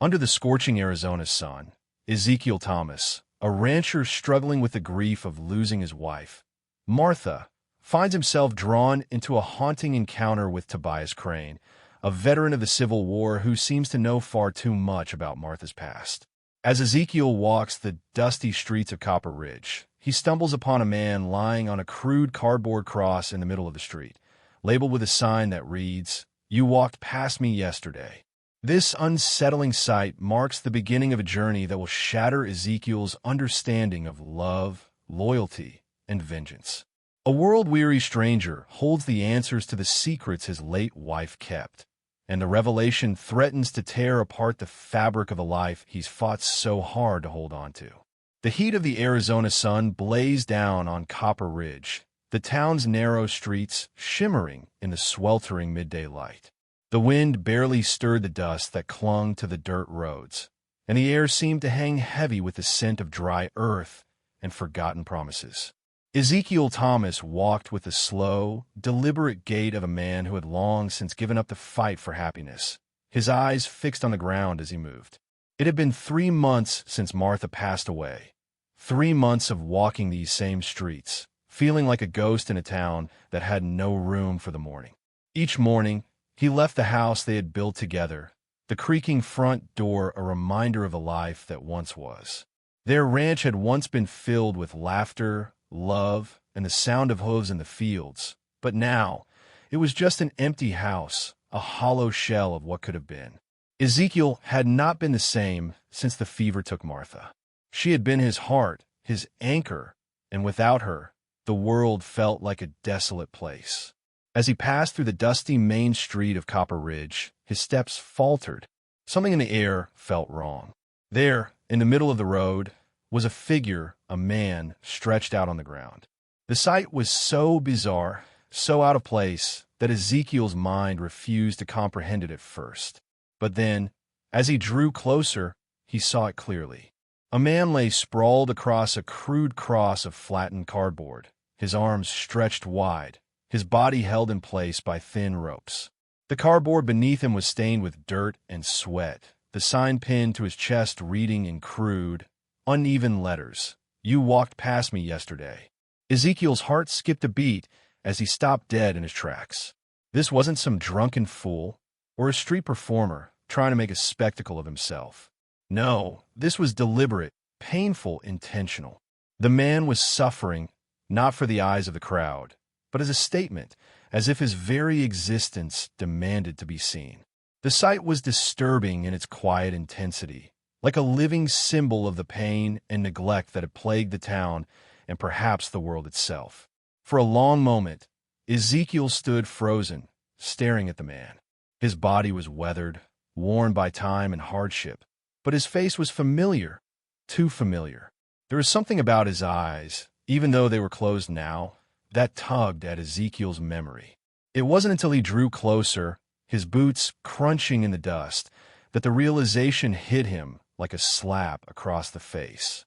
Under the scorching Arizona sun, Ezekiel Thomas, a rancher struggling with the grief of losing his wife, Martha, finds himself drawn into a haunting encounter with Tobias Crane, a veteran of the Civil War who seems to know far too much about Martha's past. As Ezekiel walks the dusty streets of Copper Ridge, he stumbles upon a man lying on a crude cardboard cross in the middle of the street, labeled with a sign that reads, "You walked past me yesterday." This unsettling sight marks the beginning of a journey that will shatter Ezekiel's understanding of love, loyalty, and vengeance. A world-weary stranger holds the answers to the secrets his late wife kept, and the revelation threatens to tear apart the fabric of a life he's fought so hard to hold on to. The heat of the Arizona sun blazed down on Copper Ridge, the town's narrow streets shimmering in the sweltering midday light. The wind barely stirred the dust that clung to the dirt roads, and the air seemed to hang heavy with the scent of dry earth and forgotten promises. Ezekiel Thomas walked with the slow, deliberate gait of a man who had long since given up the fight for happiness, his eyes fixed on the ground as he moved. It had been 3 months since Martha passed away, 3 months of walking these same streets, feeling like a ghost in a town that had no room for the morning. Each morning, he left the house they had built together, the creaking front door a reminder of a life that once was. Their ranch had once been filled with laughter, love, and the sound of hooves in the fields, but now it was just an empty house, a hollow shell of what could have been. Ezekiel had not been the same since the fever took Martha. She had been his heart, his anchor, and without her, the world felt like a desolate place. As he passed through the dusty main street of Copper Ridge, his steps faltered. Something in the air felt wrong. There, in the middle of the road, was a figure, a man, stretched out on the ground. The sight was so bizarre, so out of place, that Ezekiel's mind refused to comprehend it at first. But then, as he drew closer, he saw it clearly. A man lay sprawled across a crude cross of flattened cardboard, his arms stretched wide, his body held in place by thin ropes. The cardboard beneath him was stained with dirt and sweat, the sign pinned to his chest reading in crude, uneven letters, "You walked past me yesterday." Ezekiel's heart skipped a beat as he stopped dead in his tracks. This wasn't some drunken fool or a street performer trying to make a spectacle of himself. No, this was deliberate, painful, intentional. The man was suffering, not for the eyes of the crowd, but as a statement, as if his very existence demanded to be seen. The sight was disturbing in its quiet intensity, like a living symbol of the pain and neglect that had plagued the town and perhaps the world itself. For a long moment, Ezekiel stood frozen, staring at the man. His body was weathered, worn by time and hardship, but his face was familiar, too familiar. There was something about his eyes, even though they were closed now, that tugged at Ezekiel's memory. It wasn't until he drew closer, his boots crunching in the dust, that the realization hit him like a slap across the face.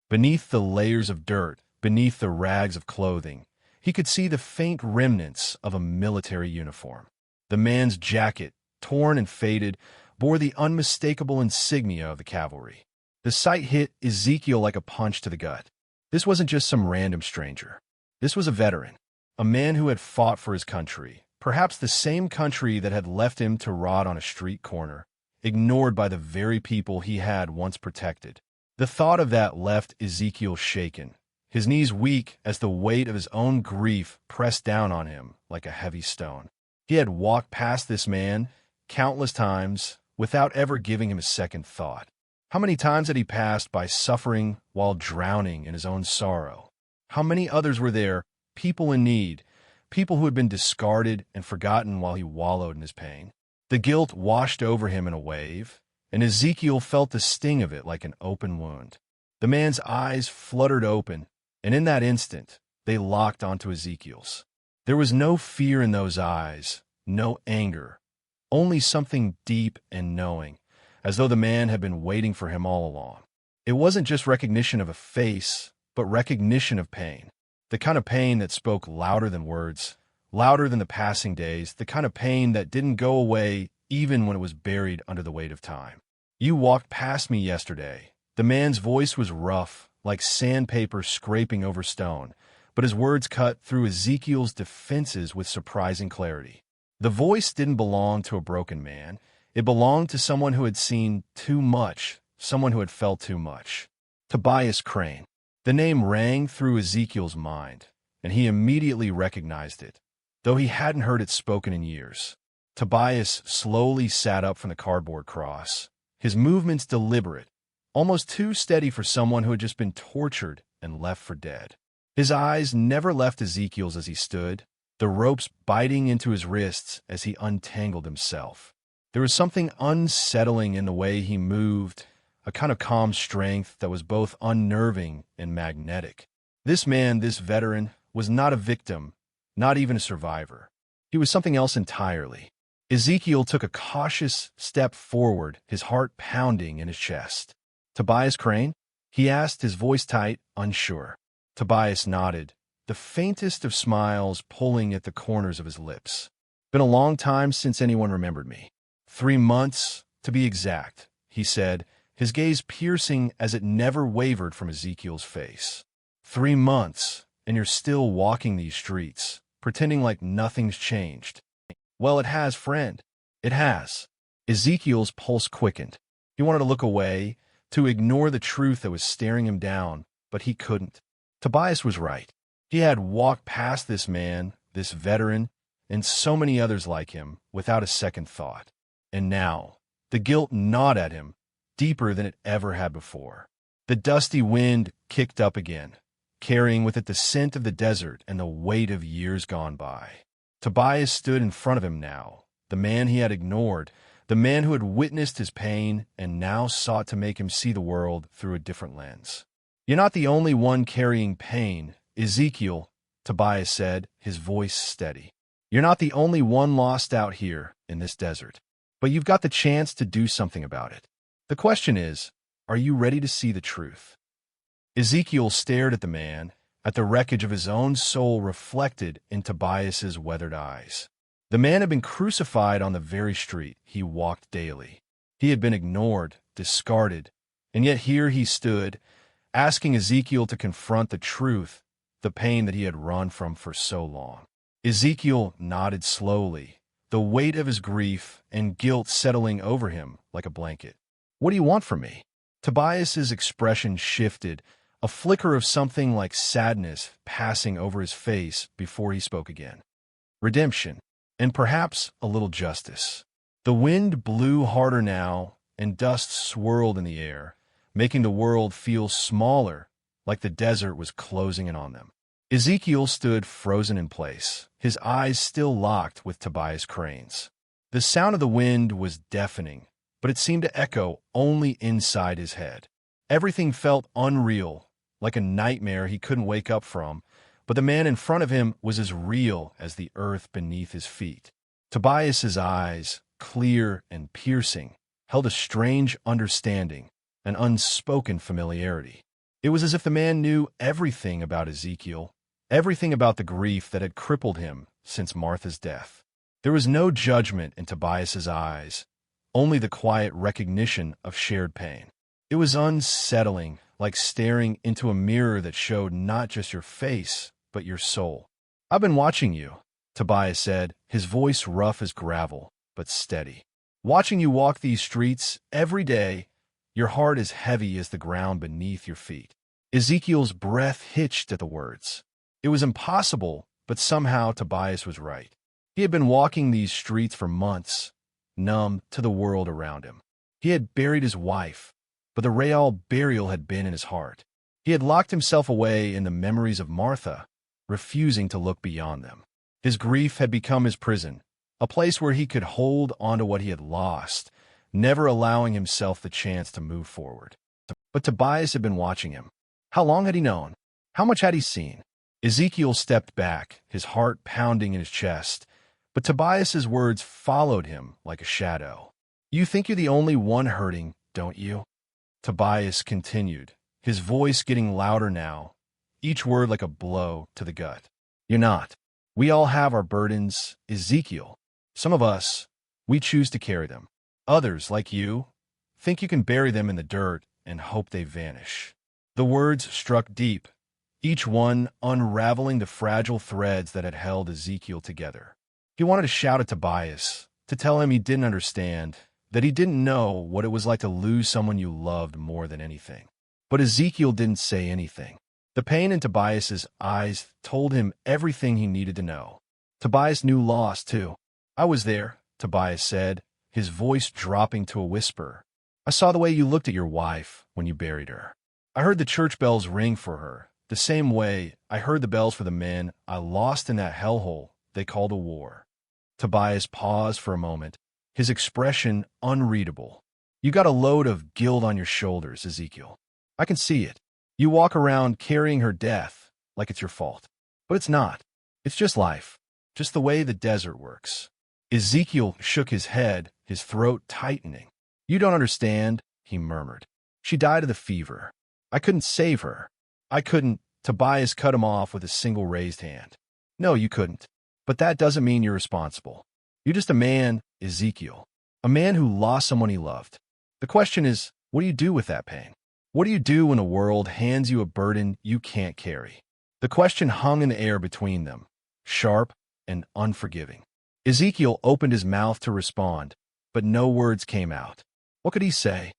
Beneath the layers of dirt, beneath the rags of clothing, he could see the faint remnants of a military uniform. The man's jacket, torn and faded, bore the unmistakable insignia of the cavalry. The sight hit Ezekiel like a punch to the gut. This wasn't just some random stranger. This was a veteran, a man who had fought for his country, perhaps the same country that had left him to rot on a street corner, ignored by the very people he had once protected. The thought of that left Ezekiel shaken, his knees weak as the weight of his own grief pressed down on him like a heavy stone. He had walked past this man countless times without ever giving him a second thought. How many times had he passed by suffering while drowning in his own sorrow? How many others were there, people in need, people who had been discarded and forgotten while he wallowed in his pain? The guilt washed over him in a wave, and Ezekiel felt the sting of it like an open wound. The man's eyes fluttered open, and in that instant, they locked onto Ezekiel's. There was no fear in those eyes, no anger, only something deep and knowing, as though the man had been waiting for him all along. It wasn't just recognition of a face, but recognition of pain. The kind of pain that spoke louder than words, louder than the passing days, the kind of pain that didn't go away even when it was buried under the weight of time. You walked past me yesterday. The man's voice was rough, like sandpaper scraping over stone, but his words cut through Ezekiel's defenses with surprising clarity. The voice didn't belong to a broken man. It belonged to someone who had seen too much, someone who had felt too much. Tobias Crane. The name rang through Ezekiel's mind, and he immediately recognized it, though he hadn't heard it spoken in years. Tobias slowly sat up from the cardboard cross, his movements deliberate, almost too steady for someone who had just been tortured and left for dead. His eyes never left Ezekiel's as he stood, the ropes biting into his wrists as he untangled himself. There was something unsettling in the way he moved, a kind of calm strength that was both unnerving and magnetic. This man, this veteran, was not a victim, not even a survivor. He was something else entirely. Ezekiel took a cautious step forward, his heart pounding in his chest. "Tobias Crane?" he asked, his voice tight, unsure. Tobias nodded, the faintest of smiles pulling at the corners of his lips. "Been a long time since anyone remembered me. 3 months, to be exact," he said, his gaze piercing as it never wavered from Ezekiel's face. 3 months, and you're still walking these streets, pretending like nothing's changed. "Well, it has, friend. It has." Ezekiel's pulse quickened. He wanted to look away, to ignore the truth that was staring him down, but he couldn't. Tobias was right. He had walked past this man, this veteran, and so many others like him, without a second thought. And now, the guilt gnawed at him, deeper than it ever had before. The dusty wind kicked up again, carrying with it the scent of the desert and the weight of years gone by. Tobias stood in front of him now, the man he had ignored, the man who had witnessed his pain and now sought to make him see the world through a different lens. "You're not the only one carrying pain, Ezekiel," Tobias said, his voice steady. "You're not the only one lost out here in this desert, but you've got the chance to do something about it. The question is, are you ready to see the truth?" Ezekiel stared at the man, at the wreckage of his own soul reflected in Tobias's weathered eyes. The man had been crucified on the very street he walked daily. He had been ignored, discarded, and yet here he stood, asking Ezekiel to confront the truth, the pain that he had run from for so long. Ezekiel nodded slowly, the weight of his grief and guilt settling over him like a blanket. "What do you want from me?" Tobias's expression shifted, a flicker of something like sadness passing over his face before he spoke again. "Redemption, and perhaps a little justice." The wind blew harder now, and dust swirled in the air, making the world feel smaller, like the desert was closing in on them. Ezekiel stood frozen in place, his eyes still locked with Tobias Crane's. The sound of the wind was deafening, but it seemed to echo only inside his head. Everything felt unreal, like a nightmare he couldn't wake up from, but the man in front of him was as real as the earth beneath his feet. Tobias's eyes, clear and piercing, held a strange understanding, an unspoken familiarity. It was as if the man knew everything about Ezekiel, everything about the grief that had crippled him since Martha's death. There was no judgment in Tobias's eyes, only the quiet recognition of shared pain. It was unsettling, like staring into a mirror that showed not just your face, but your soul. "I've been watching you," Tobias said, his voice rough as gravel, but steady. "Watching you walk these streets every day, your heart as heavy as the ground beneath your feet." Ezekiel's breath hitched at the words. It was impossible, but somehow Tobias was right. He had been walking these streets for months, numb to the world around him. He had buried his wife, but the real burial had been in his heart. He had locked himself away in the memories of Martha, refusing to look beyond them. His grief had become his prison, a place where he could hold onto what he had lost, never allowing himself the chance to move forward. But Tobias had been watching him. How long had he known? How much had he seen? Ezekiel stepped back, his heart pounding in his chest, but Tobias's words followed him like a shadow. "You think you're the only one hurting, don't you?" Tobias continued, his voice getting louder now, each word like a blow to the gut. "You're not. We all have our burdens, Ezekiel. Some of us, we choose to carry them. Others, like you, think you can bury them in the dirt and hope they vanish. The words struck deep, each one unraveling the fragile threads that had held Ezekiel together. He wanted to shout at Tobias, to tell him he didn't understand, that he didn't know what it was like to lose someone you loved more than anything. But Ezekiel didn't say anything. The pain in Tobias's eyes told him everything he needed to know. Tobias knew loss, too. "I was there," Tobias said, his voice dropping to a whisper. "I saw the way you looked at your wife when you buried her. I heard the church bells ring for her, the same way I heard the bells for the men I lost in that hellhole they called a war." Tobias paused for a moment, his expression unreadable. "You got a load of guilt on your shoulders, Ezekiel. I can see it. You walk around carrying her death like it's your fault. But it's not. It's just life, just the way the desert works." Ezekiel shook his head, his throat tightening. "You don't understand," he murmured. "She died of the fever. I couldn't save her. I couldn't." Tobias cut him off with a single raised hand. "No, you couldn't. But that doesn't mean you're responsible. You're just a man, Ezekiel. A man who lost someone he loved. The question is, what do you do with that pain? What do you do when the world hands you a burden you can't carry?" The question hung in the air between them, sharp and unforgiving. Ezekiel opened his mouth to respond, but no words came out. What could he say?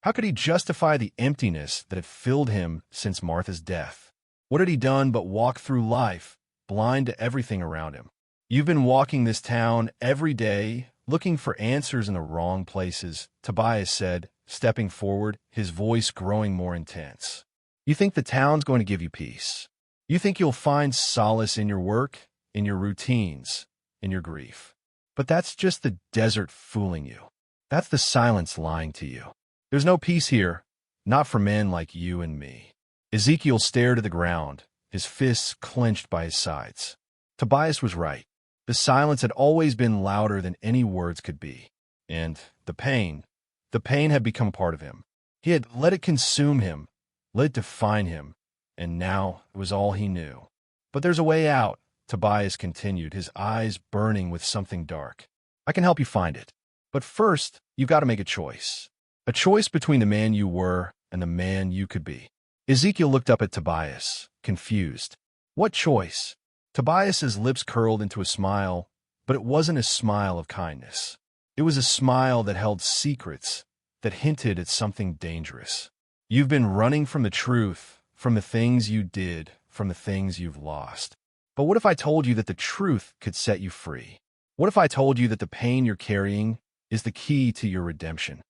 How could he justify the emptiness that had filled him since Martha's death? What had he done but walk through life, blind to everything around him? "You've been walking this town every day, looking for answers in the wrong places," Tobias said, stepping forward, his voice growing more intense. "You think the town's going to give you peace. You think you'll find solace in your work, in your routines, in your grief. But that's just the desert fooling you. That's the silence lying to you. There's no peace here, not for men like you and me." Ezekiel stared at the ground, his fists clenched by his sides. Tobias was right. The silence had always been louder than any words could be. And the pain had become part of him. He had let it consume him, let it define him, and now it was all he knew. "But there's a way out," Tobias continued, his eyes burning with something dark. "I can help you find it. But first, you've got to make a choice. A choice between the man you were and the man you could be." Ezekiel looked up at Tobias, confused. "What choice?" Tobias's lips curled into a smile, but it wasn't a smile of kindness. It was a smile that held secrets, that hinted at something dangerous. "You've been running from the truth, from the things you did, from the things you've lost. But what if I told you that the truth could set you free? What if I told you that the pain you're carrying is the key to your redemption?"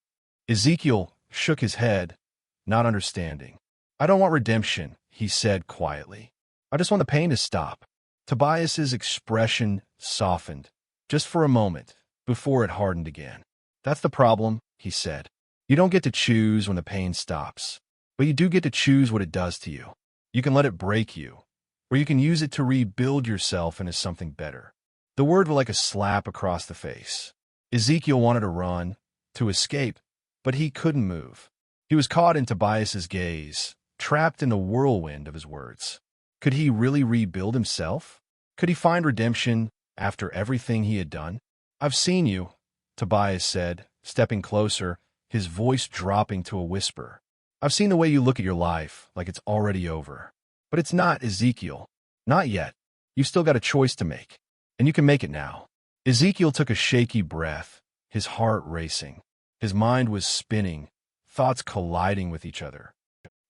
Ezekiel shook his head, not understanding. "I don't want redemption," he said quietly. "I just want the pain to stop." Tobias's expression softened, just for a moment, before it hardened again. "That's the problem," he said. "You don't get to choose when the pain stops, but you do get to choose what it does to you. You can let it break you, or you can use it to rebuild yourself into something better." The word was like a slap across the face. Ezekiel wanted to run, to escape, but he couldn't move. He was caught in Tobias's gaze, trapped in the whirlwind of his words. Could he really rebuild himself? Could he find redemption after everything he had done? "I've seen you," Tobias said, stepping closer, his voice dropping to a whisper. "I've seen the way you look at your life, like it's already over. But it's not, Ezekiel. Not yet. You've still got a choice to make. And you can make it now." Ezekiel took a shaky breath, his heart racing. His mind was spinning, thoughts colliding with each other.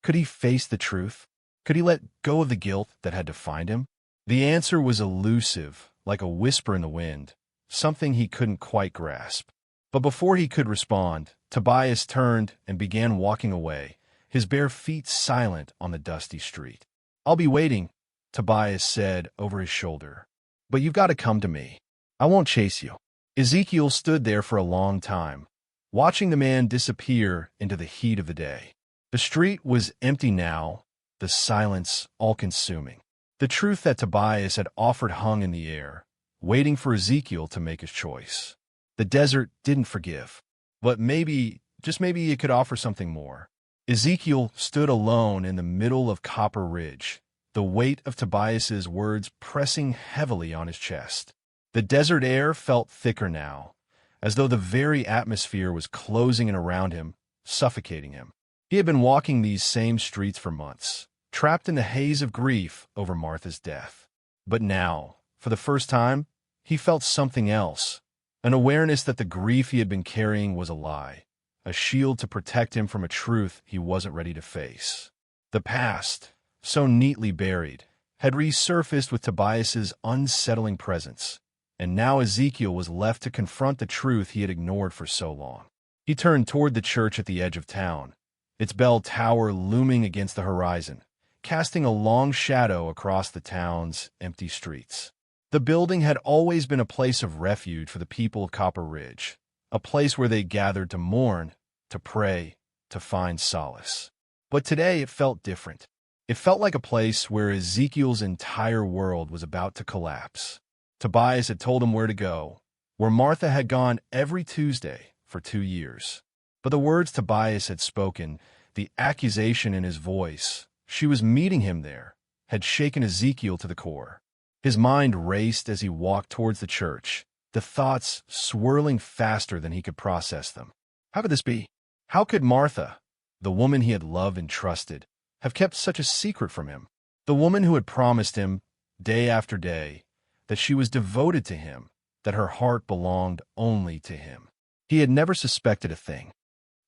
Could he face the truth? Could he let go of the guilt that had defined him? The answer was elusive, like a whisper in the wind, something he couldn't quite grasp. But before he could respond, Tobias turned and began walking away, his bare feet silent on the dusty street. "I'll be waiting," Tobias said over his shoulder. "But you've got to come to me. I won't chase you." Ezekiel stood there for a long time, watching the man disappear into the heat of the day. The street was empty now, the silence all-consuming. The truth that Tobias had offered hung in the air, waiting for Ezekiel to make his choice. The desert didn't forgive, but maybe, just maybe it could offer something more. Ezekiel stood alone in the middle of Copper Ridge, the weight of Tobias's words pressing heavily on his chest. The desert air felt thicker now, as though the very atmosphere was closing in around him, suffocating him. He had been walking these same streets for months, trapped in the haze of grief over Martha's death. But now, for the first time, he felt something else, an awareness that the grief he had been carrying was a lie, a shield to protect him from a truth he wasn't ready to face. The past, so neatly buried, had resurfaced with Tobias's unsettling presence, and now Ezekiel was left to confront the truth he had ignored for so long. He turned toward the church at the edge of town, its bell tower looming against the horizon, casting a long shadow across the town's empty streets. The building had always been a place of refuge for the people of Copper Ridge, a place where they gathered to mourn, to pray, to find solace. But today it felt different. It felt like a place where Ezekiel's entire world was about to collapse. Tobias had told him where to go, where Martha had gone every Tuesday for 2 years. But the words Tobias had spoken, the accusation in his voice, she was meeting him there, had shaken Ezekiel to the core. His mind raced as he walked towards the church, the thoughts swirling faster than he could process them. How could this be? How could Martha, the woman he had loved and trusted, have kept such a secret from him? The woman who had promised him, day after day, that she was devoted to him, that her heart belonged only to him. He had never suspected a thing.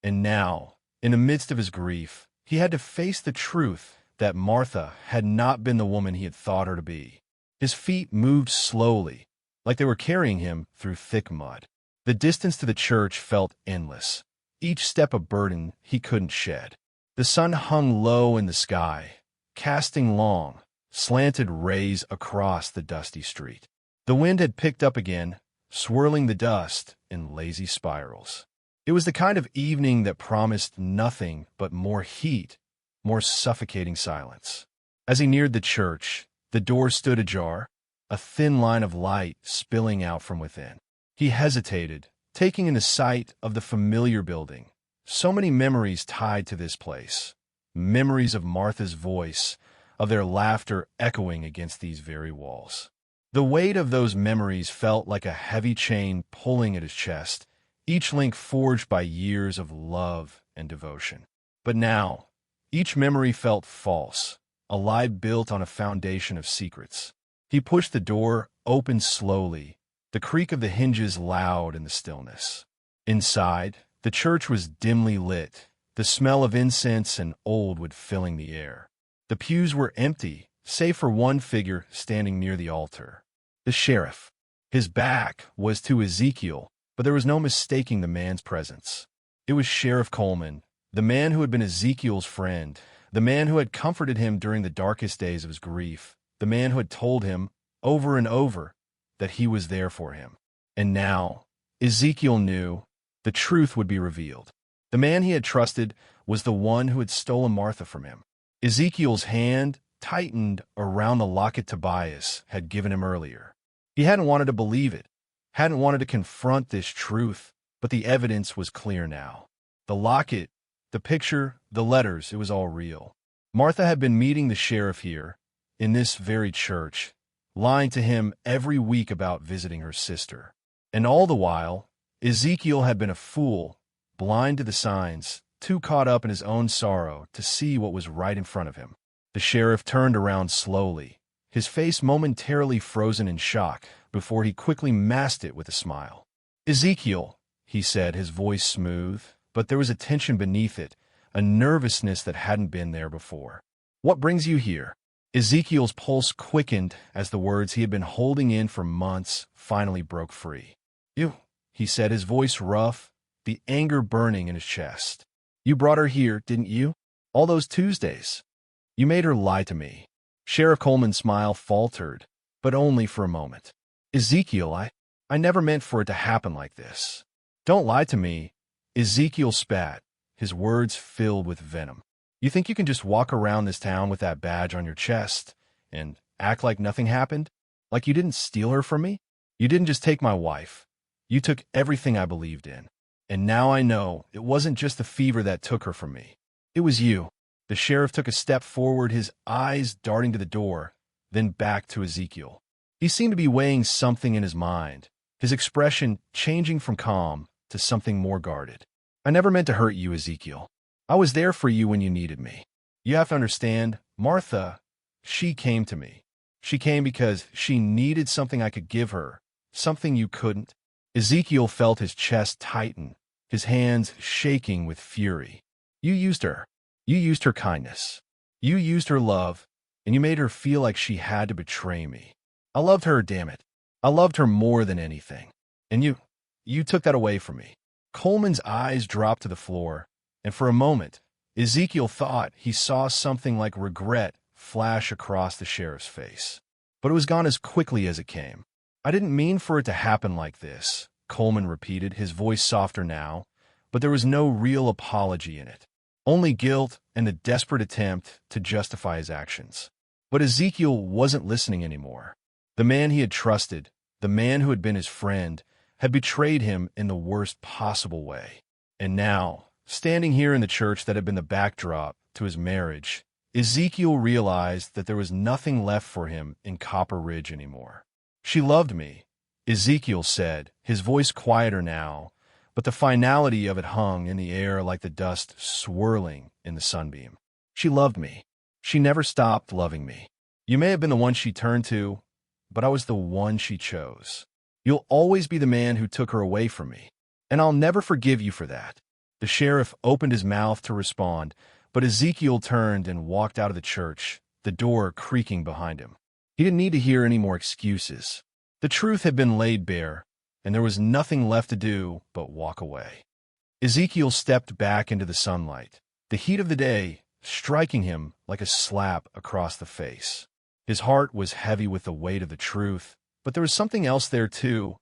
And now, in the midst of his grief, he had to face the truth that Martha had not been the woman he had thought her to be. His feet moved slowly, like they were carrying him through thick mud. The distance to the church felt endless, each step a burden he couldn't shed. The sun hung low in the sky, casting long, slanted rays across the dusty street. The wind had picked up again, swirling the dust in lazy spirals. It was the kind of evening that promised nothing but more heat, more suffocating silence. As he neared the church, the door stood ajar, a thin line of light spilling out from within. He hesitated, taking in the sight of the familiar building. So many memories tied to this place. Memories of Martha's voice, of their laughter echoing against these very walls. The weight of those memories felt like a heavy chain pulling at his chest, each link forged by years of love and devotion. But now, each memory felt false, a lie built on a foundation of secrets. He pushed the door open slowly, the creak of the hinges loud in the stillness. Inside, the church was dimly lit, the smell of incense and old wood filling the air. The pews were empty, save for one figure standing near the altar. The sheriff. His back was to Ezekiel, but there was no mistaking the man's presence. It was Sheriff Coleman, the man who had been Ezekiel's friend, the man who had comforted him during the darkest days of his grief, the man who had told him, over and over, that he was there for him. And now, Ezekiel knew the truth would be revealed. The man he had trusted was the one who had stolen Martha from him. Ezekiel's hand tightened around the locket Tobias had given him earlier. He hadn't wanted to believe it, hadn't wanted to confront this truth, but the evidence was clear now. The locket, the picture, the letters, it was all real. Martha had been meeting the sheriff here, in this very church, lying to him every week about visiting her sister. And all the while, Ezekiel had been a fool, blind to the signs, too caught up in his own sorrow to see what was right in front of him. The sheriff turned around slowly, his face momentarily frozen in shock before he quickly masked it with a smile. "Ezekiel," he said, his voice smooth, but there was a tension beneath it, a nervousness that hadn't been there before. "What brings you here?" Ezekiel's pulse quickened as the words he had been holding in for months finally broke free. "You," he said, his voice rough, the anger burning in his chest. "You brought her here, didn't you? All those Tuesdays. You made her lie to me." Sheriff Coleman's smile faltered, but only for a moment. "Ezekiel, I never meant for it to happen like this. Don't lie to me." Ezekiel spat, his words filled with venom. "You think you can just walk around this town with that badge on your chest and act like nothing happened? Like you didn't steal her from me? You didn't just take my wife. You took everything I believed in. And now I know it wasn't just the fever that took her from me. It was you." The sheriff took a step forward, his eyes darting to the door, then back to Ezekiel. He seemed to be weighing something in his mind, his expression changing from calm to something more guarded. I never meant to hurt you, Ezekiel. I was there for you when you needed me. You have to understand, Martha, she came to me. She came because she needed something I could give her, something you couldn't. Ezekiel felt his chest tighten, his hands shaking with fury. You used her. You used her kindness. You used her love, and you made her feel like she had to betray me. I loved her, damn it. I loved her more than anything. And you took that away from me. Coleman's eyes dropped to the floor, and for a moment, Ezekiel thought he saw something like regret flash across the sheriff's face. But it was gone as quickly as it came. I didn't mean for it to happen like this, Coleman repeated, his voice softer now, but there was no real apology in it. Only guilt and a desperate attempt to justify his actions. But Ezekiel wasn't listening anymore. The man he had trusted, the man who had been his friend, had betrayed him in the worst possible way. And now, standing here in the church that had been the backdrop to his marriage, Ezekiel realized that there was nothing left for him in Copper Ridge anymore. She loved me, Ezekiel said, his voice quieter now, but the finality of it hung in the air like the dust swirling in the sunbeam. She loved me. She never stopped loving me. You may have been the one she turned to, but I was the one she chose. You'll always be the man who took her away from me, and I'll never forgive you for that. The sheriff opened his mouth to respond, but Ezekiel turned and walked out of the church, the door creaking behind him. He didn't need to hear any more excuses. The truth had been laid bare, and there was nothing left to do but walk away. Ezekiel stepped back into the sunlight, the heat of the day striking him like a slap across the face. His heart was heavy with the weight of the truth, but there was something else there too,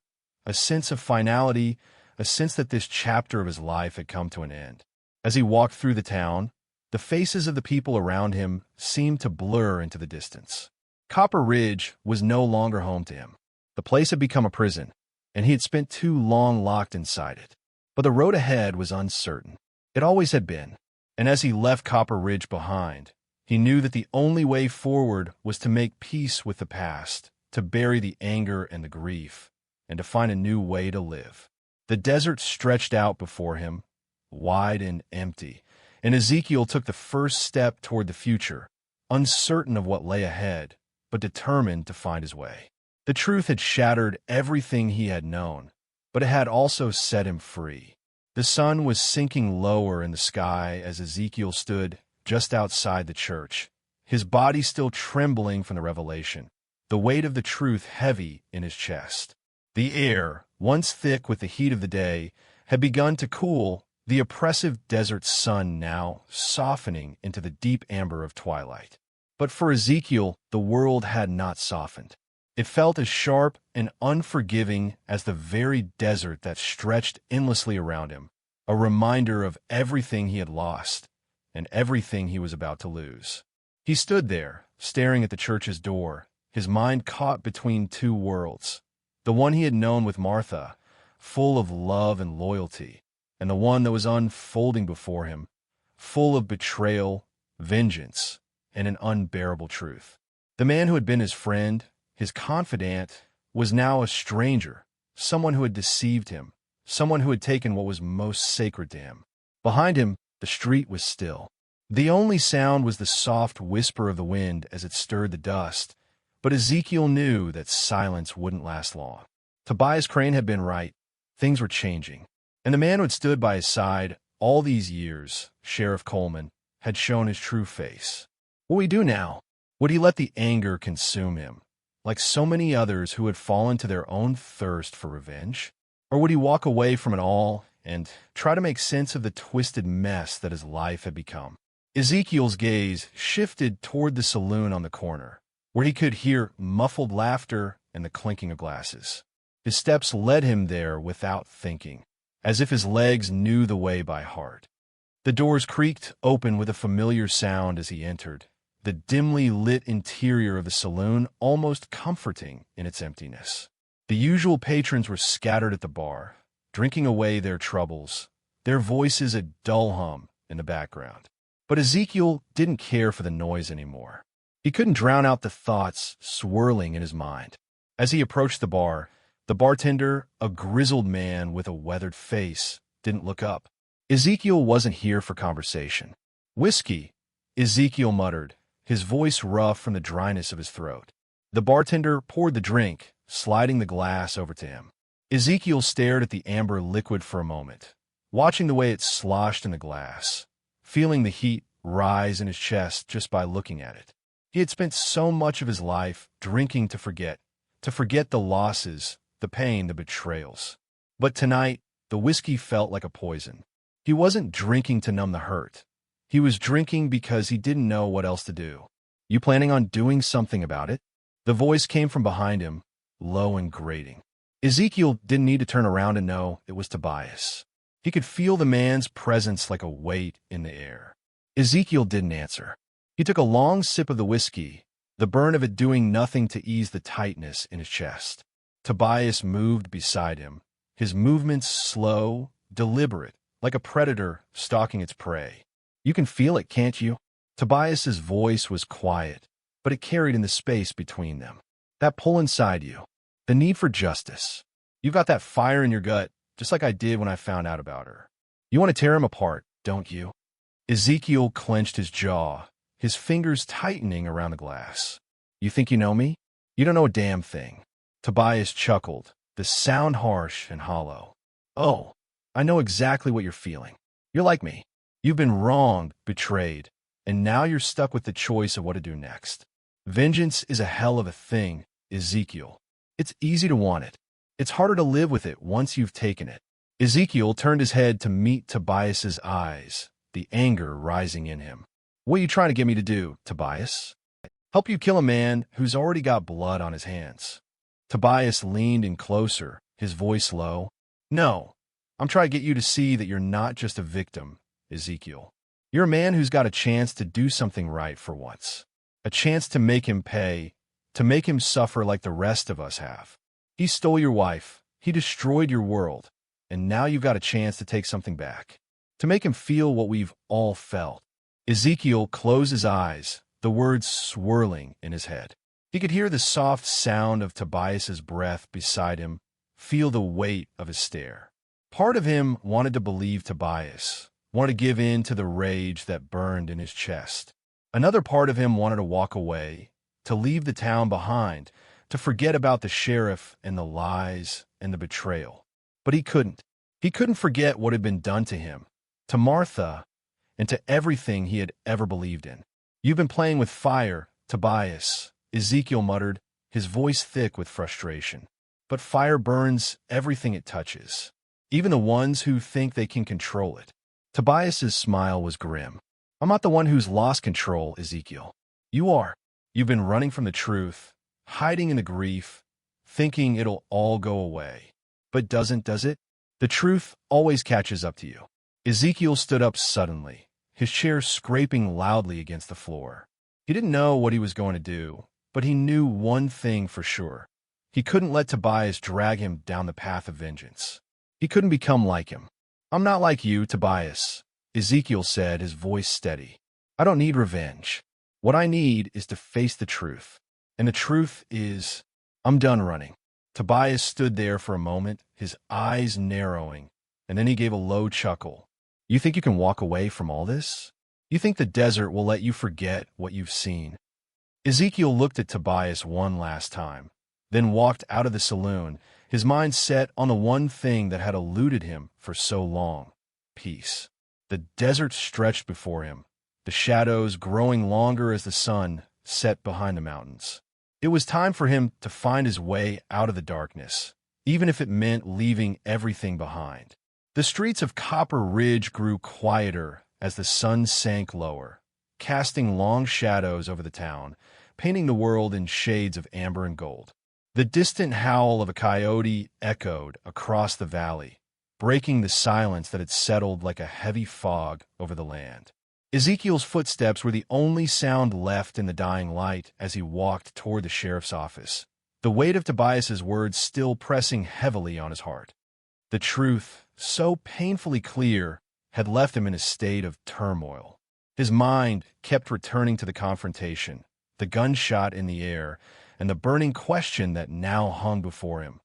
a sense of finality, a sense that this chapter of his life had come to an end. As he walked through the town, the faces of the people around him seemed to blur into the distance. Copper Ridge was no longer home to him. The place had become a prison, and he had spent too long locked inside it. But the road ahead was uncertain. It always had been, and as he left Copper Ridge behind, he knew that the only way forward was to make peace with the past, to bury the anger and the grief, and to find a new way to live. The desert stretched out before him, wide and empty, and Ezekiel took the first step toward the future, uncertain of what lay ahead, but determined to find his way. The truth had shattered everything he had known, but it had also set him free. The sun was sinking lower in the sky as Ezekiel stood just outside the church, his body still trembling from the revelation, the weight of the truth heavy in his chest. The air, once thick with the heat of the day, had begun to cool, the oppressive desert sun now softening into the deep amber of twilight. But for Ezekiel, the world had not softened. It felt as sharp and unforgiving as the very desert that stretched endlessly around him, a reminder of everything he had lost and everything he was about to lose. He stood there, staring at the church's door, his mind caught between two worlds, the one he had known with Martha, full of love and loyalty, and the one that was unfolding before him, full of betrayal, vengeance, and an unbearable truth. The man who had been his friend, his confidant, was now a stranger, someone who had deceived him, someone who had taken what was most sacred to him. Behind him, the street was still. The only sound was the soft whisper of the wind as it stirred the dust, but Ezekiel knew that silence wouldn't last long. Tobias Crane had been right. Things were changing. And the man who had stood by his side all these years, Sheriff Coleman, had shown his true face. What would he do now? Would he let the anger consume him, like so many others who had fallen to their own thirst for revenge? Or would he walk away from it all and try to make sense of the twisted mess that his life had become? Ezekiel's gaze shifted toward the saloon on the corner, where he could hear muffled laughter and the clinking of glasses. His steps led him there without thinking, as if his legs knew the way by heart. The doors creaked open with a familiar sound as he entered, the dimly lit interior of the saloon almost comforting in its emptiness. The usual patrons were scattered at the bar, drinking away their troubles, their voices a dull hum in the background. But Ezekiel didn't care for the noise anymore. He couldn't drown out the thoughts swirling in his mind. As he approached the bar, the bartender, a grizzled man with a weathered face, didn't look up. Ezekiel wasn't here for conversation. "Whiskey," Ezekiel muttered, his voice rough from the dryness of his throat. The bartender poured the drink, sliding the glass over to him. Ezekiel stared at the amber liquid for a moment, watching the way it sloshed in the glass, feeling the heat rise in his chest just by looking at it. He had spent so much of his life drinking to forget the losses, the pain, the betrayals. But tonight, the whiskey felt like a poison. He wasn't drinking to numb the hurt. He was drinking because he didn't know what else to do. "You planning on doing something about it?" The voice came from behind him, low and grating. Ezekiel didn't need to turn around to know it was Tobias. He could feel the man's presence like a weight in the air. Ezekiel didn't answer. He took a long sip of the whiskey, the burn of it doing nothing to ease the tightness in his chest. Tobias moved beside him, his movements slow, deliberate, like a predator stalking its prey. "You can feel it, can't you?" Tobias's voice was quiet, but it carried in the space between them. "That pull inside you, the need for justice. You've got that fire in your gut, just like I did when I found out about her. You want to tear him apart, don't you?" Ezekiel clenched his jaw, his fingers tightening around the glass. "You think you know me? You don't know a damn thing." Tobias chuckled, the sound harsh and hollow. "Oh, I know exactly what you're feeling. You're like me. You've been wronged, betrayed, and now you're stuck with the choice of what to do next. Vengeance is a hell of a thing, Ezekiel. It's easy to want it. It's harder to live with it once you've taken it." Ezekiel turned his head to meet Tobias's eyes, the anger rising in him. "What are you trying to get me to do, Tobias? Help you kill a man who's already got blood on his hands?" Tobias leaned in closer, his voice low. "No, I'm trying to get you to see that you're not just a victim, Ezekiel. You're a man who's got a chance to do something right for once. A chance to make him pay, to make him suffer like the rest of us have. He stole your wife, he destroyed your world, and now you've got a chance to take something back. To make him feel what we've all felt." Ezekiel closed his eyes, the words swirling in his head. He could hear the soft sound of Tobias's breath beside him, feel the weight of his stare. Part of him wanted to believe Tobias, wanted to give in to the rage that burned in his chest. Another part of him wanted to walk away, to leave the town behind, to forget about the sheriff and the lies and the betrayal. But he couldn't. He couldn't forget what had been done to him, to Martha, and to everything he had ever believed in. "You've been playing with fire, Tobias," Ezekiel muttered, his voice thick with frustration. "But fire burns everything it touches, even the ones who think they can control it." Tobias's smile was grim. "I'm not the one who's lost control, Ezekiel. You are. You've been running from the truth, hiding in the grief, thinking it'll all go away. But does it? The truth always catches up to you." Ezekiel stood up suddenly, his chair scraping loudly against the floor. He didn't know what he was going to do, but he knew one thing for sure. He couldn't let Tobias drag him down the path of vengeance. He couldn't become like him. "I'm not like you, Tobias," Ezekiel said, his voice steady. "I don't need revenge. What I need is to face the truth. And the truth is, I'm done running." Tobias stood there for a moment, his eyes narrowing, and then he gave a low chuckle. "You think you can walk away from all this? You think the desert will let you forget what you've seen?" Ezekiel looked at Tobias one last time, then walked out of the saloon, his mind set on the one thing that had eluded him for so long: peace. The desert stretched before him, the shadows growing longer as the sun set behind the mountains. It was time for him to find his way out of the darkness, even if it meant leaving everything behind. The streets of Copper Ridge grew quieter as the sun sank lower, casting long shadows over the town, painting the world in shades of amber and gold. The distant howl of a coyote echoed across the valley, breaking the silence that had settled like a heavy fog over the land. Ezekiel's footsteps were the only sound left in the dying light as he walked toward the sheriff's office, the weight of Tobias's words still pressing heavily on his heart. The truth, so painfully clear, had left him in a state of turmoil. His mind kept returning to the confrontation, the gunshot in the air, and the burning question that now hung before him.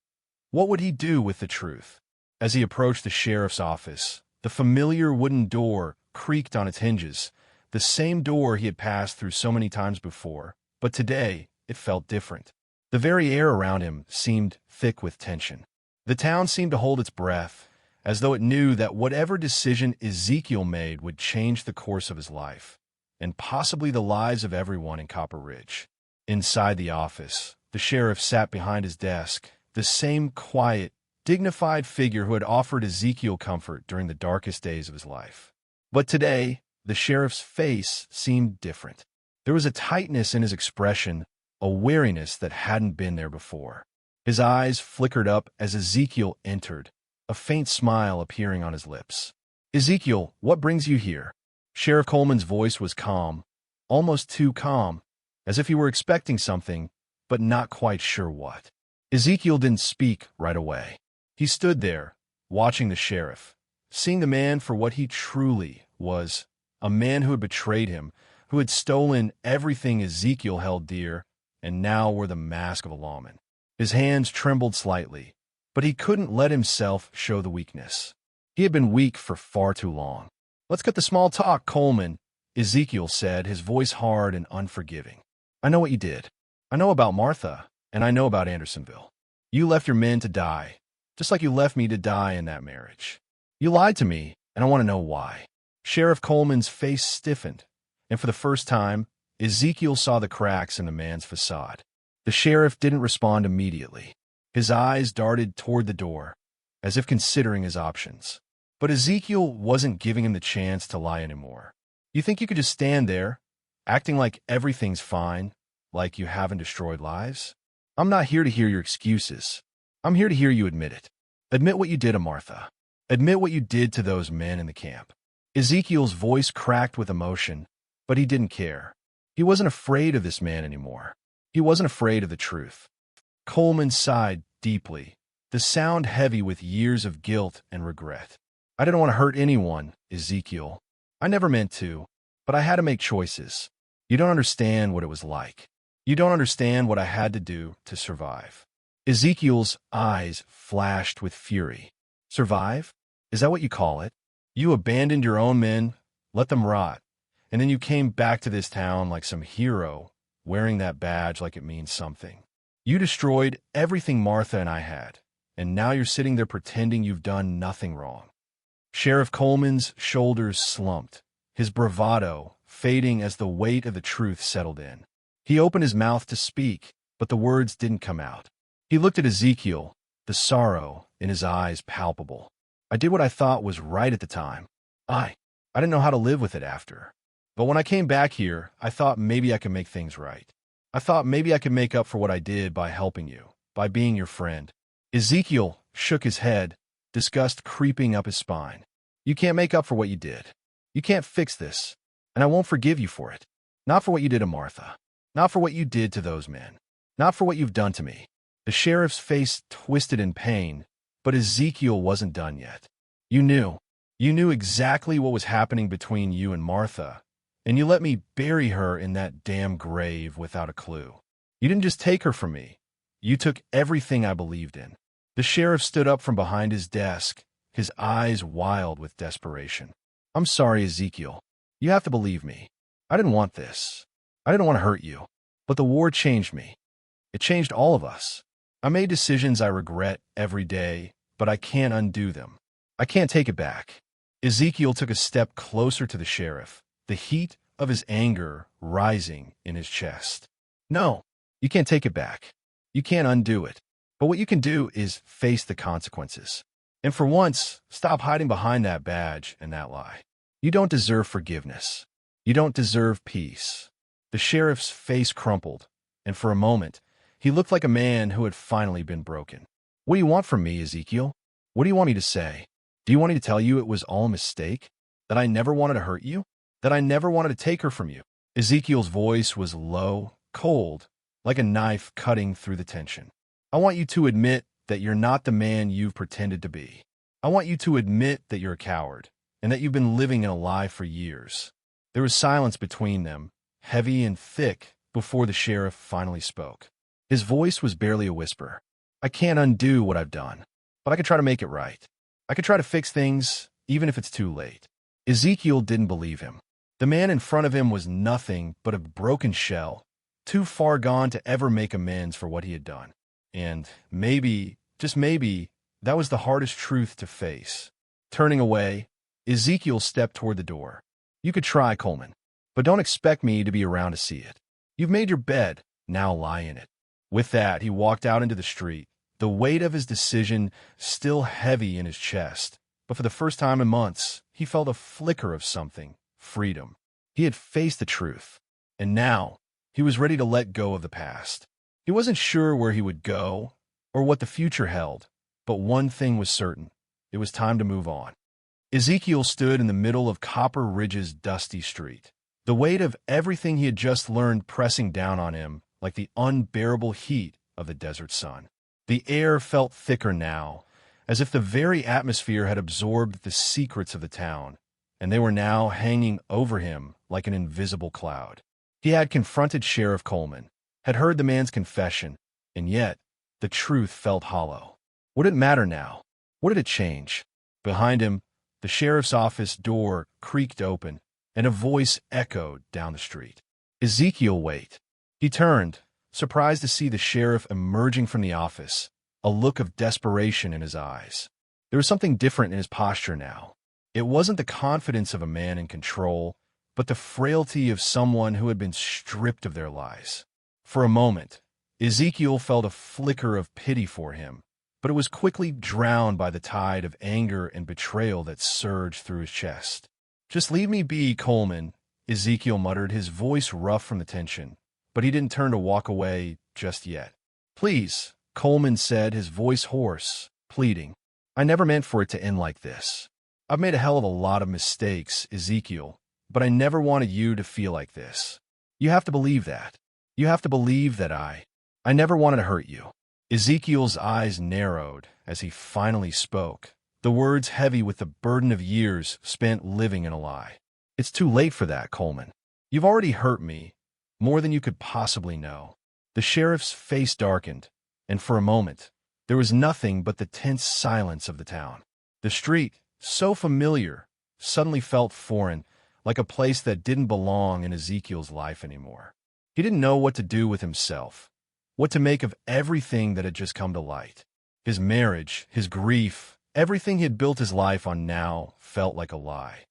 What would he do with the truth? As he approached the sheriff's office, The familiar wooden door creaked on its hinges, the same door he had passed through so many times before, but today it felt different. The very air around him seemed thick with tension. The town seemed to hold its breath, as though it knew that whatever decision Ezekiel made would change the course of his life, and possibly the lives of everyone in Copper Ridge. Inside the office, the sheriff sat behind his desk, the same quiet, dignified figure who had offered Ezekiel comfort during the darkest days of his life. But today, the sheriff's face seemed different. There was a tightness in his expression, a wariness that hadn't been there before. His eyes flickered up as Ezekiel entered, a faint smile appearing on his lips. "Ezekiel, what brings you here?" Sheriff Coleman's voice was calm, almost too calm, as if he were expecting something, but not quite sure what. Ezekiel didn't speak right away. He stood there, watching the sheriff, seeing the man for what he truly was, a man who had betrayed him, who had stolen everything Ezekiel held dear, and now wore the mask of a lawman. His hands trembled slightly, but he couldn't let himself show the weakness. He had been weak for far too long. "Let's cut the small talk, Coleman," Ezekiel said, his voice hard and unforgiving. "I know what you did. I know about Martha, and I know about Andersonville. You left your men to die, just like you left me to die in that marriage. You lied to me, and I want to know why." Sheriff Coleman's face stiffened, and for the first time, Ezekiel saw the cracks in the man's facade. The sheriff didn't respond immediately. His eyes darted toward the door, as if considering his options. But Ezekiel wasn't giving him the chance to lie anymore. "You think you could just stand there, acting like everything's fine, like you haven't destroyed lives? I'm not here to hear your excuses. I'm here to hear you admit it. Admit what you did to Martha. Admit what you did to those men in the camp." Ezekiel's voice cracked with emotion, but he didn't care. He wasn't afraid of this man anymore. He wasn't afraid of the truth. Coleman sighed deeply, the sound heavy with years of guilt and regret. "I didn't want to hurt anyone, Ezekiel. I never meant to, but I had to make choices. You don't understand what it was like. You don't understand what I had to do to survive." Ezekiel's eyes flashed with fury. "Survive? Is that what you call it? You abandoned your own men, let them rot, and then you came back to this town like some hero, wearing that badge like it means something. You destroyed everything Martha and I had, and now you're sitting there pretending you've done nothing wrong." Sheriff Coleman's shoulders slumped, his bravado fading as the weight of the truth settled in. He opened his mouth to speak, but the words didn't come out. He looked at Ezekiel, the sorrow in his eyes palpable. "I did what I thought was right at the time. I didn't know how to live with it after. But when I came back here, I thought maybe I could make things right. I thought maybe I could make up for what I did by helping you, by being your friend." Ezekiel shook his head, disgust creeping up his spine. "You can't make up for what you did. You can't fix this, and I won't forgive you for it. Not for what you did to Martha. Not for what you did to those men. Not for what you've done to me." The sheriff's face twisted in pain, but Ezekiel wasn't done yet. You knew exactly what was happening between you and Martha, and you let me bury her in that damn grave without a clue. You didn't just take her from me. You took everything I believed in." The sheriff stood up from behind his desk, his eyes wild with desperation. "I'm sorry, Ezekiel. You have to believe me. I didn't want this. I didn't want to hurt you. But the war changed me. It changed all of us. I made decisions I regret every day, but I can't undo them. I can't take it back." Ezekiel took a step closer to the sheriff, the heat of his anger rising in his chest. "No, you can't take it back. You can't undo it. But what you can do is face the consequences. And for once, stop hiding behind that badge and that lie. You don't deserve forgiveness. You don't deserve peace." The sheriff's face crumpled, and for a moment, he looked like a man who had finally been broken. "What do you want from me, Ezekiel? What do you want me to say? Do you want me to tell you it was all a mistake? That I never wanted to hurt you? That I never wanted to take her from you?" Ezekiel's voice was low, cold, like a knife cutting through the tension. "I want you to admit that you're not the man you've pretended to be. I want you to admit that you're a coward, and that you've been living in a lie for years." There was silence between them, heavy and thick, before the sheriff finally spoke. His voice was barely a whisper. "I can't undo what I've done, but I can try to make it right. I can try to fix things, even if it's too late. Ezekiel didn't believe him. The man in front of him was nothing but a broken shell, too far gone to ever make amends for what he had done. And maybe, just maybe, that was the hardest truth to face. Turning away, Ezekiel stepped toward the door. You could try, Coleman, but don't expect me to be around to see it. You've made your bed, now lie in it. With that, he walked out into the street, the weight of his decision still heavy in his chest. But for the first time in months, he felt a flicker of something, freedom. He had faced the truth, and now he was ready to let go of the past. He wasn't sure where he would go or what the future held, but one thing was certain. It was time to move on. Ezekiel stood in the middle of Copper Ridge's dusty street, the weight of everything he had just learned pressing down on him like the unbearable heat of the desert sun. The air felt thicker now, as if the very atmosphere had absorbed the secrets of the town, and they were now hanging over him like an invisible cloud. He had confronted Sheriff Coleman, had heard the man's confession, and yet the truth felt hollow. What did it matter now? What did it change? Behind him, the sheriff's office door creaked open, and a voice echoed down the street. Ezekiel, wait. He turned, surprised to see the sheriff emerging from the office, a look of desperation in his eyes. There was something different in his posture now. It wasn't the confidence of a man in control, but the frailty of someone who had been stripped of their lives. For a moment, Ezekiel felt a flicker of pity for him, but it was quickly drowned by the tide of anger and betrayal that surged through his chest. Just leave me be, Coleman, Ezekiel muttered, his voice rough from the tension, but he didn't turn to walk away just yet. Please, Coleman said, his voice hoarse, pleading. I never meant for it to end like this. I've made a hell of a lot of mistakes, Ezekiel, but I never wanted you to feel like this. You have to believe that. You have to believe that I never wanted to hurt you. Ezekiel's eyes narrowed as he finally spoke, the words heavy with the burden of years spent living in a lie. It's too late for that, Coleman. You've already hurt me, more than you could possibly know. The sheriff's face darkened, and for a moment, there was nothing but the tense silence of the town. The street, so familiar, suddenly felt foreign, like a place that didn't belong in Ezekiel's life anymore. He didn't know what to do with himself, what to make of everything that had just come to light. His marriage, his grief, everything he had built his life on now felt like a lie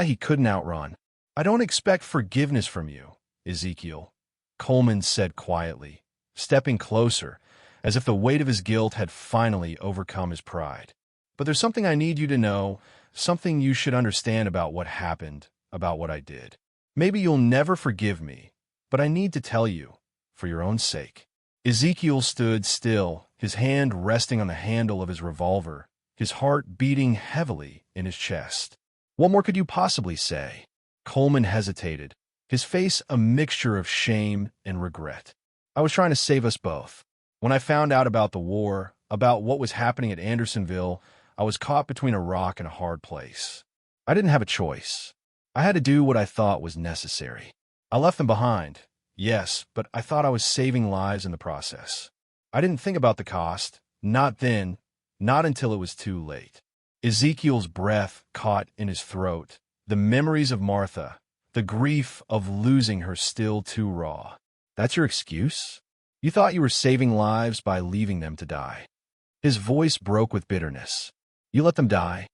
he couldn't outrun. I don't expect forgiveness from you, Ezekiel, Coleman said quietly, stepping closer, as if the weight of his guilt had finally overcome his pride. But there's something I need you to know, something you should understand about what happened, about what I did. Maybe you'll never forgive me, but I need to tell you, for your own sake. Ezekiel stood still, his hand resting on the handle of his revolver, his heart beating heavily in his chest. What more could you possibly say? Coleman hesitated, his face a mixture of shame and regret. I was trying to save us both. When I found out about the war, about what was happening at Andersonville, I was caught between a rock and a hard place. I didn't have a choice. I had to do what I thought was necessary. I left them behind, yes, but I thought I was saving lives in the process. I didn't think about the cost, not then, not until it was too late. Ezekiel's breath caught in his throat, the memories of Martha, the grief of losing her still too raw. That's your excuse? You thought you were saving lives by leaving them to die. His voice broke with bitterness. You let them die.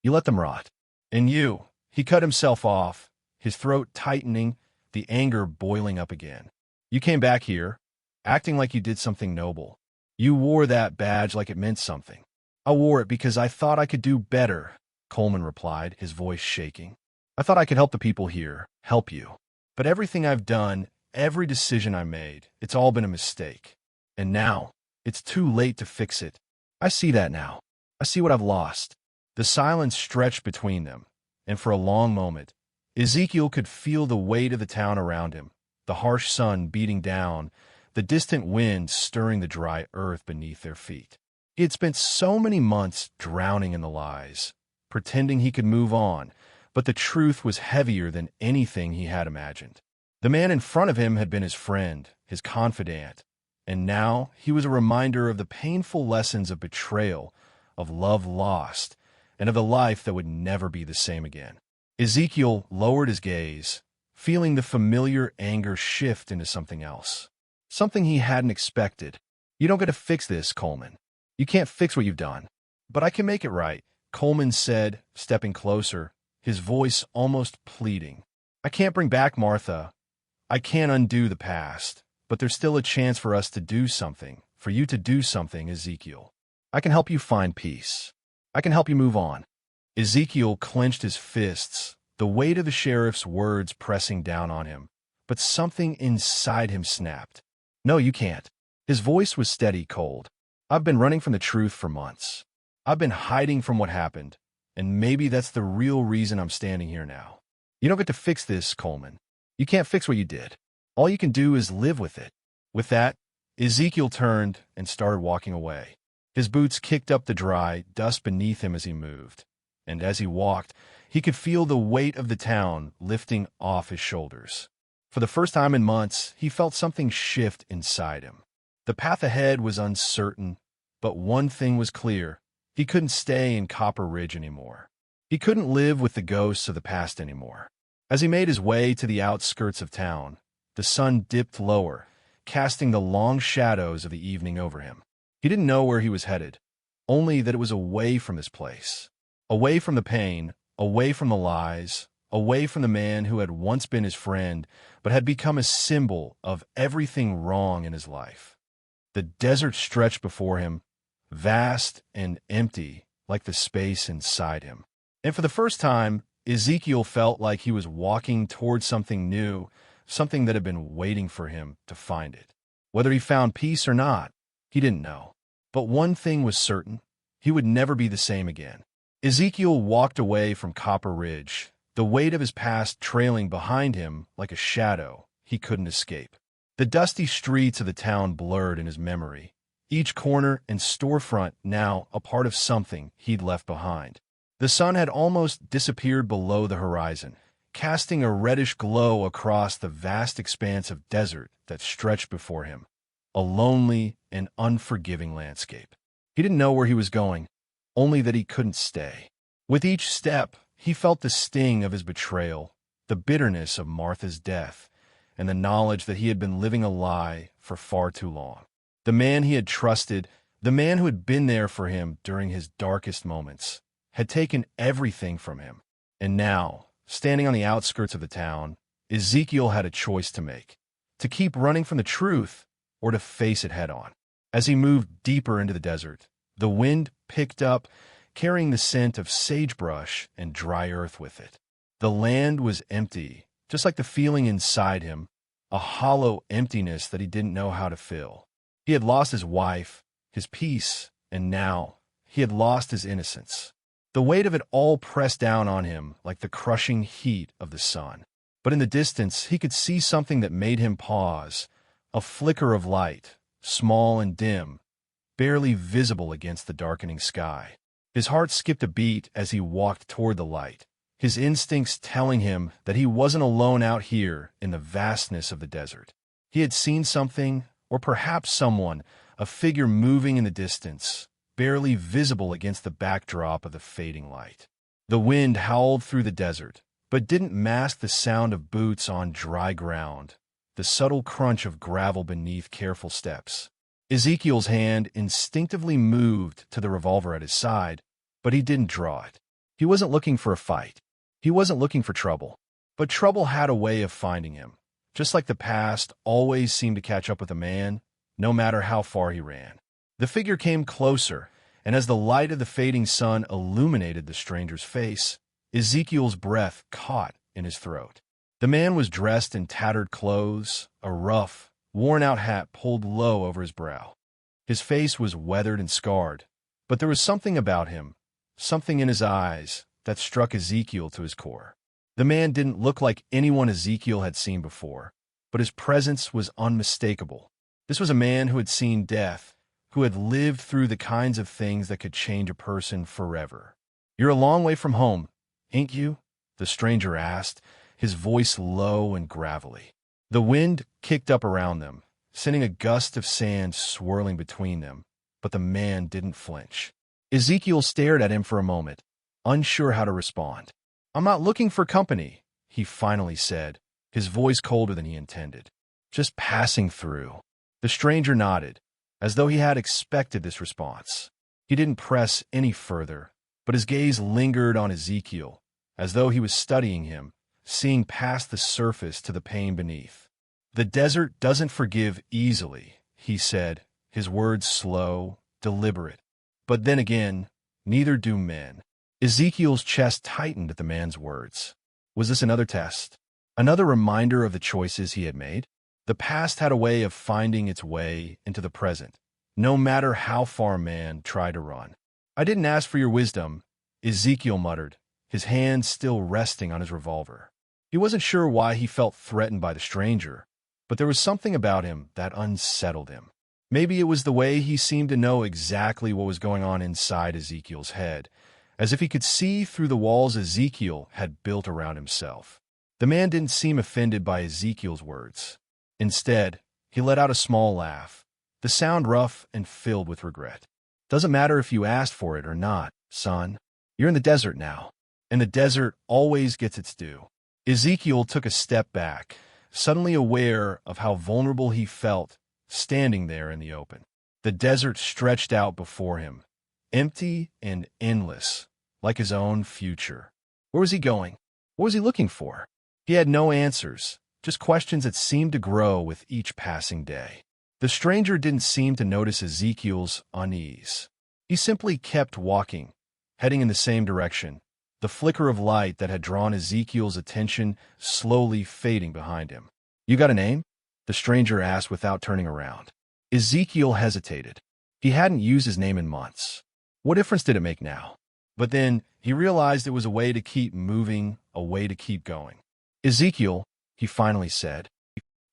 You let them rot. And you, he cut himself off, his throat tightening, the anger boiling up again. You came back here, acting like you did something noble. You wore that badge like it meant something. I wore it because I thought I could do better, Coleman replied, his voice shaking. I thought I could help the people here, help you. But everything I've done, every decision I made, it's all been a mistake. And now, it's too late to fix it. I see that now. I see what I've lost. The silence stretched between them, and for a long moment, Ezekiel could feel the weight of the town around him, the harsh sun beating down, the distant wind stirring the dry earth beneath their feet. He had spent so many months drowning in the lies, pretending he could move on, but the truth was heavier than anything he had imagined. The man in front of him had been his friend, his confidant, and now he was a reminder of the painful lessons of betrayal, of love lost, and of the life that would never be the same again. Ezekiel lowered his gaze, feeling the familiar anger shift into something else. Something he hadn't expected. "You don't get to fix this, Coleman. You can't fix what you've done. But I can make it right," Coleman said, stepping closer, his voice almost pleading. "I can't bring back Martha. I can't undo the past. But there's still a chance for us to do something, for you to do something, Ezekiel. I can help you find peace. I can help you move on." Ezekiel clenched his fists, the weight of the sheriff's words pressing down on him. But something inside him snapped. "No, you can't." His voice was steady, cold. "I've been running from the truth for months. I've been hiding from what happened, and maybe that's the real reason I'm standing here now. You don't get to fix this, Coleman. You can't fix what you did. All you can do is live with it." With that, Ezekiel turned and started walking away. His boots kicked up the dry dust beneath him as he moved, and as he walked, he could feel the weight of the town lifting off his shoulders. For the first time in months, he felt something shift inside him. The path ahead was uncertain, but one thing was clear. He couldn't stay in Copper Ridge anymore. He couldn't live with the ghosts of the past anymore. As he made his way to the outskirts of town, the sun dipped lower, casting the long shadows of the evening over him. He didn't know where he was headed, only that it was away from this place, away from the pain, away from the lies, away from the man who had once been his friend, but had become a symbol of everything wrong in his life. The desert stretched before him, vast and empty like the space inside him. And for the first time, Ezekiel felt like he was walking towards something new, something that had been waiting for him to find it. Whether he found peace or not, he didn't know. But one thing was certain: he would never be the same again. Ezekiel walked away from Copper Ridge, the weight of his past trailing behind him like a shadow he couldn't escape. The dusty streets of the town blurred in his memory, each corner and storefront now a part of something he'd left behind. The sun had almost disappeared below the horizon, casting a reddish glow across the vast expanse of desert that stretched before him, a lonely and unforgiving landscape. He didn't know where he was going, only that he couldn't stay. With each step, he felt the sting of his betrayal, the bitterness of Martha's death, and the knowledge that he had been living a lie for far too long. The man he had trusted, the man who had been there for him during his darkest moments, had taken everything from him. And now, standing on the outskirts of the town, Ezekiel had a choice to make: to keep running from the truth or to face it head-on. As he moved deeper into the desert, the wind picked up, carrying the scent of sagebrush and dry earth with it. The land was empty, just like the feeling inside him, a hollow emptiness that he didn't know how to fill. He had lost his wife, his peace, and now he had lost his innocence. The weight of it all pressed down on him like the crushing heat of the sun. But in the distance, he could see something that made him pause, a flicker of light, small and dim, barely visible against the darkening sky. His heart skipped a beat as he walked toward the light, his instincts telling him that he wasn't alone out here in the vastness of the desert. He had seen something, or perhaps someone, a figure moving in the distance, barely visible against the backdrop of the fading light. The wind howled through the desert, but didn't mask the sound of boots on dry ground, the subtle crunch of gravel beneath careful steps. Ezekiel's hand instinctively moved to the revolver at his side, but he didn't draw it. He wasn't looking for a fight. He wasn't looking for trouble. But trouble had a way of finding him, just like the past always seemed to catch up with a man, no matter how far he ran. The figure came closer, and as the light of the fading sun illuminated the stranger's face, Ezekiel's breath caught in his throat. The man was dressed in tattered clothes, a rough, worn-out hat pulled low over his brow. His face was weathered and scarred, but there was something about him, something in his eyes, that struck Ezekiel to his core. The man didn't look like anyone Ezekiel had seen before, but his presence was unmistakable. This was a man who had seen death, who had lived through the kinds of things that could change a person forever. "You're a long way from home, ain't you?" the stranger asked, his voice low and gravelly. The wind kicked up around them, sending a gust of sand swirling between them, but the man didn't flinch. Ezekiel stared at him for a moment, unsure how to respond. "I'm not looking for company," he finally said, his voice colder than he intended. "Just passing through." The stranger nodded, as though he had expected this response. He didn't press any further, but his gaze lingered on Ezekiel, as though he was studying him, seeing past the surface to the pain beneath. "The desert doesn't forgive easily," he said, his words slow, deliberate. "But then again, neither do men." Ezekiel's chest tightened at the man's words. Was this another test? Another reminder of the choices he had made? The past had a way of finding its way into the present, no matter how far man tried to run. "I didn't ask for your wisdom," Ezekiel muttered, his hand still resting on his revolver. He wasn't sure why he felt threatened by the stranger, but there was something about him that unsettled him. Maybe it was the way he seemed to know exactly what was going on inside Ezekiel's head, as if he could see through the walls Ezekiel had built around himself. The man didn't seem offended by Ezekiel's words. Instead, he let out a small laugh, the sound rough and filled with regret. "Doesn't matter if you asked for it or not, son. You're in the desert now, and the desert always gets its due." Ezekiel took a step back, suddenly aware of how vulnerable he felt standing there in the open. The desert stretched out before him, empty and endless, like his own future. Where was he going? What was he looking for? He had no answers, just questions that seemed to grow with each passing day. The stranger didn't seem to notice Ezekiel's unease. He simply kept walking, heading in the same direction, the flicker of light that had drawn Ezekiel's attention slowly fading behind him. "You got a name?" the stranger asked without turning around. Ezekiel hesitated. He hadn't used his name in months. What difference did it make now? But then he realized it was a way to keep moving, a way to keep going. "Ezekiel," he finally said.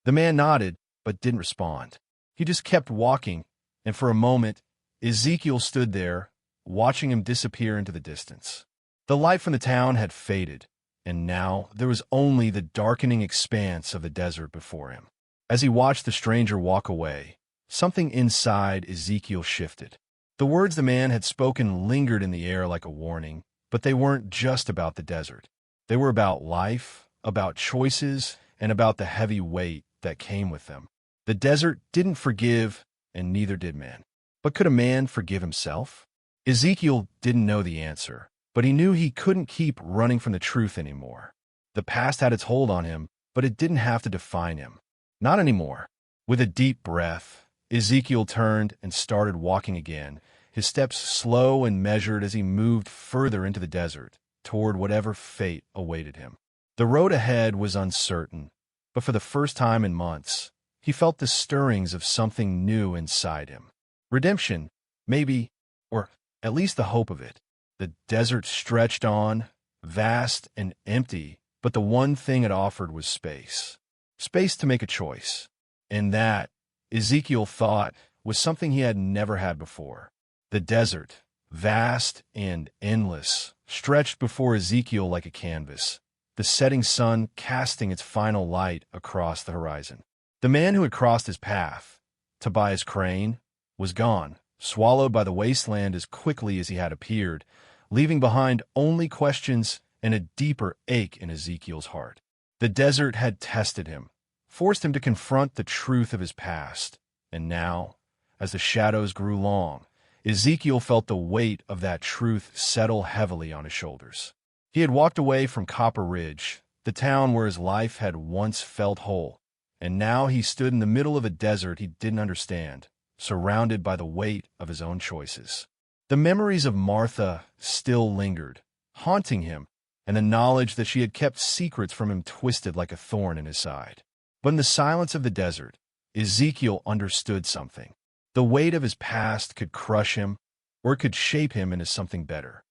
The man nodded, but didn't respond. He just kept walking, and for a moment, Ezekiel stood there, watching him disappear into the distance. The light from the town had faded, and now there was only the darkening expanse of the desert before him. As he watched the stranger walk away, something inside Ezekiel shifted. The words the man had spoken lingered in the air like a warning, but they weren't just about the desert. They were about life, about choices, and about the heavy weight that came with them. The desert didn't forgive, and neither did man. But could a man forgive himself? Ezekiel didn't know the answer, but he knew he couldn't keep running from the truth anymore. The past had its hold on him, but it didn't have to define him. Not anymore. With a deep breath, Ezekiel turned and started walking again, his steps slow and measured as he moved further into the desert, toward whatever fate awaited him. The road ahead was uncertain, but for the first time in months, he felt the stirrings of something new inside him. Redemption, maybe, or at least the hope of it. The desert stretched on, vast and empty, but the one thing it offered was space. Space to make a choice. And that, Ezekiel thought, was something he had never had before. The desert, vast and endless, stretched before Ezekiel like a canvas, the setting sun casting its final light across the horizon. The man who had crossed his path, Tobias Crane, was gone, swallowed by the wasteland as quickly as he had appeared, leaving behind only questions and a deeper ache in Ezekiel's heart. The desert had tested him, forced him to confront the truth of his past, and now, as the shadows grew long, Ezekiel felt the weight of that truth settle heavily on his shoulders. He had walked away from Copper Ridge, the town where his life had once felt whole, and now he stood in the middle of a desert he didn't understand, surrounded by the weight of his own choices. The memories of Martha still lingered, haunting him, and the knowledge that she had kept secrets from him twisted like a thorn in his side. But in the silence of the desert, Ezekiel understood something. The weight of his past could crush him, or it could shape him into something better.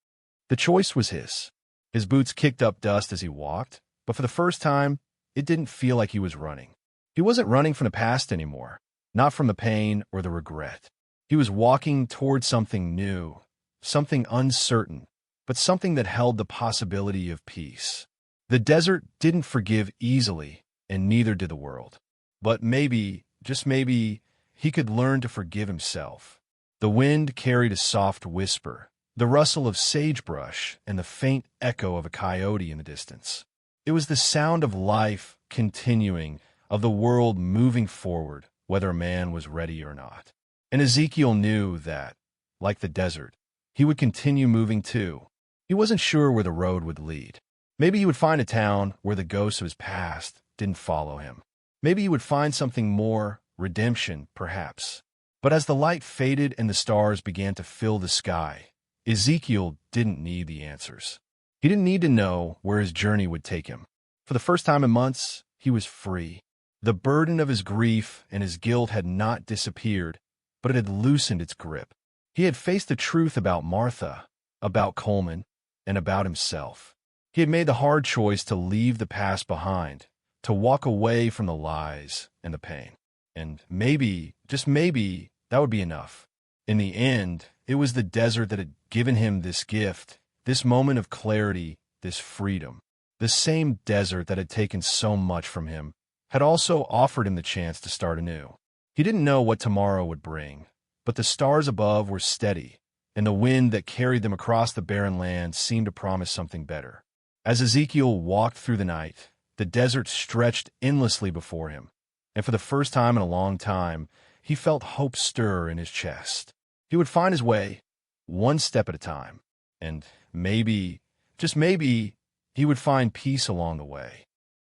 The choice was his. His boots kicked up dust as he walked, but for the first time, it didn't feel like he was running. He wasn't running from the past anymore, not from the pain or the regret. He was walking toward something new, something uncertain, but something that held the possibility of peace. The desert didn't forgive easily, and neither did the world. But maybe, just maybe, he could learn to forgive himself. The wind carried a soft whisper, the rustle of sagebrush, and the faint echo of a coyote in the distance. It was the sound of life continuing, of the world moving forward, whether man was ready or not. And Ezekiel knew that, like the desert, he would continue moving too. He wasn't sure where the road would lead. Maybe he would find a town where the ghosts of his past didn't follow him. Maybe he would find something more, redemption, perhaps. But as the light faded and the stars began to fill the sky, Ezekiel didn't need the answers. He didn't need to know where his journey would take him. For the first time in months, he was free. The burden of his grief and his guilt had not disappeared, but it had loosened its grip. He had faced the truth about Martha, about Coleman, and about himself. He had made the hard choice to leave the past behind, to walk away from the lies and the pain. And maybe, just maybe, that would be enough. In the end, it was the desert that had given him this gift, this moment of clarity, this freedom. The same desert that had taken so much from him had also offered him the chance to start anew. He didn't know what tomorrow would bring, but the stars above were steady, and the wind that carried them across the barren land seemed to promise something better. As Ezekiel walked through the night, the desert stretched endlessly before him, and for the first time in a long time, he felt hope stir in his chest. He would find his way, one step at a time, and maybe, just maybe, he would find peace along the way.